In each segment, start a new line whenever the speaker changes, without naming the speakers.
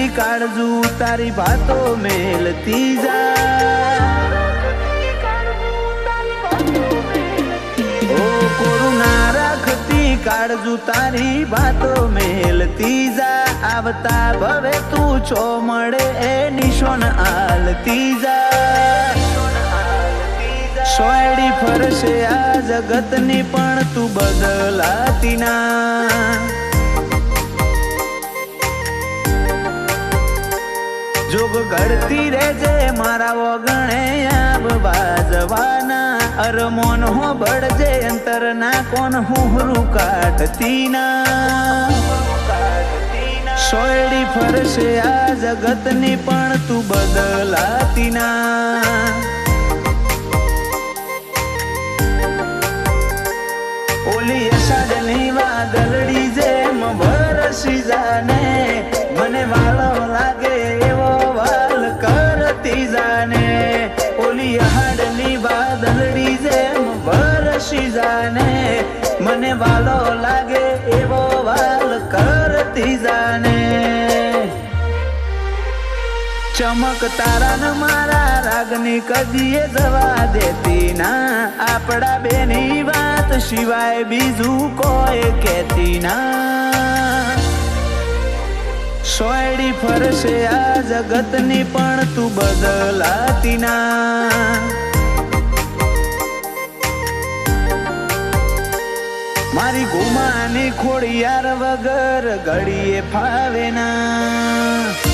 રાખતી કાળજુ તારી વાતો મેલતી જા। ઓ કોરું ના રાખતી કાળજુ તારી વાતો મેલતી જા। આવતા ભવે તું છો મળે એ નિશોન આલતી જા। સોયડી ફરશે આ જગતની પણ તું બદલાતી ના। જોગ ઘડતી રહેજે મારા વગણે આબ બાજવાના। અરમોન હો બળજે અંતર ના કોણ હું કાટતી ના। સોયડી ફરશે આ જગતની પણ તું બદલાતી ના। ઓલી અષાઢની વાદળડી જેમ વરસી જાને। મને વાલો લાગે એવો વાલ કરતી જાને। ઓલી અષાઢની વાદળડી જેમ વરસી જાને। મને વાલો લાગે એવો વાલ કરતી જાને। ચમક તારા ન મારા રાગની કદીએ જવા દેતી ના। આપડા બેની વાત સિવાય બીજું કોઈ કહેતી ના। સોયડી ફરશે આ જગતની પણ તું બદલાતી ના। મારી ગુમાની ખોડિયાર વગર ઘડીએ ફાવે ના।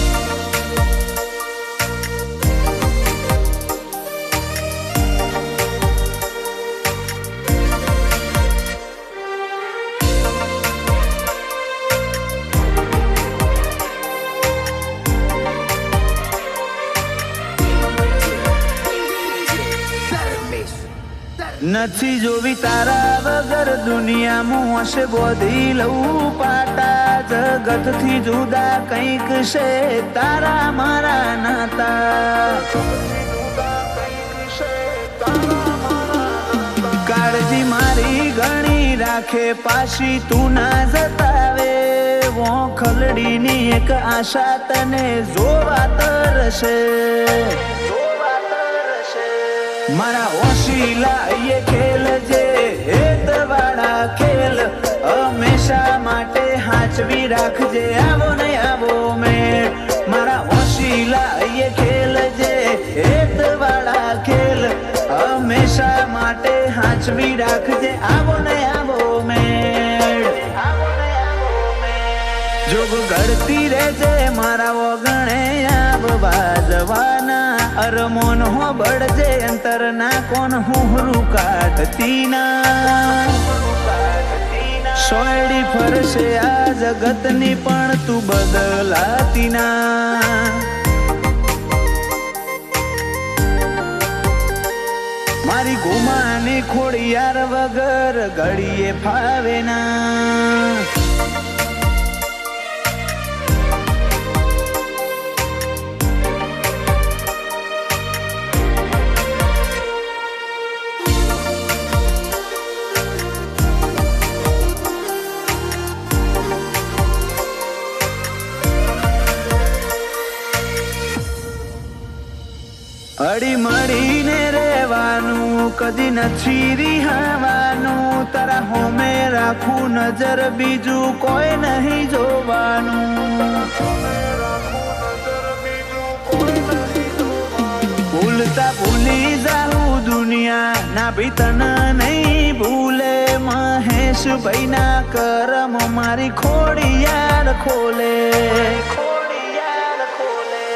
નથી જોવી તારા વગર દુનિયામાં હશે બોધી લઉં પાટા। જગતથી જુદા કંઈક છે તારા મારા નાતા। કાળજી મારી ઘણી રાખે પાછી તું ના જતાવે। વો ખલડીની એક આશા તને જોવા તરશે। મારા ઓશીલા એ ખેલ જે હેતવાળા ખેલ હંમેશા માટે હાચવી રાખજે આવો ને આવો મેળ। મારા ઓશીલા એ ખેલ જે હેતવાળા ખેલ હંમેશા માટે હાચવી રાખજે આવો ને આવો મેળ। જોગ ઘડતી રહેજે મારા વગણે આબ બાજવાના। અરમોન હો બળજે અંતર ના કોણ હું કાટતી ના। સોયડી ફરશે આ જગતની પણ તું બદલાતી ના। મારી ગુમાની ખોડિયાર વગર ઘડીએ ફાવે ના। હળી મળીને રહેવાનું કદી નથી રિહાવાનું। તારા હોમે રાખું નજર બીજું કોઈ નહીં જોવાનું। ભૂલતા ભૂલી જાઉં દુનિયા ના ભી તને નહીં ભૂલે। મહેશ ભાઈ ના કરમ મારી ખોડિયાર ખોલે।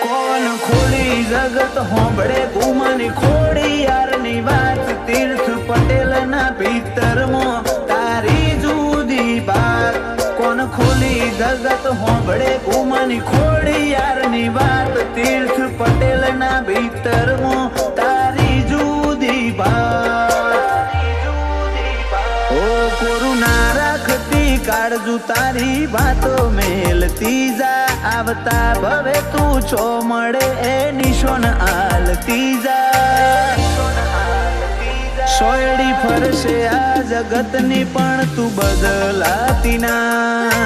કોણ ખોલી જગત હોંભળે ગુમાની ખોડિયારની વાત। તીર્થ પટેલ ના ભીતરમાં તારી જુદી બાત। કોણ ખોલી જગત હોંભળે ગુમાની ખોડિયારની વાત। તીર્થ પટેલ ના ભીતરમાં તારી જુદી બાત। ઓ કોરું ના રાખતી કાળજુ તારી વાતો મેલતી જા। આવતા ભવે તું છો મળે એ નિશોન આલતી જા। સોયડી ફરશે આ જગતની પણ તું બદલાતી ના।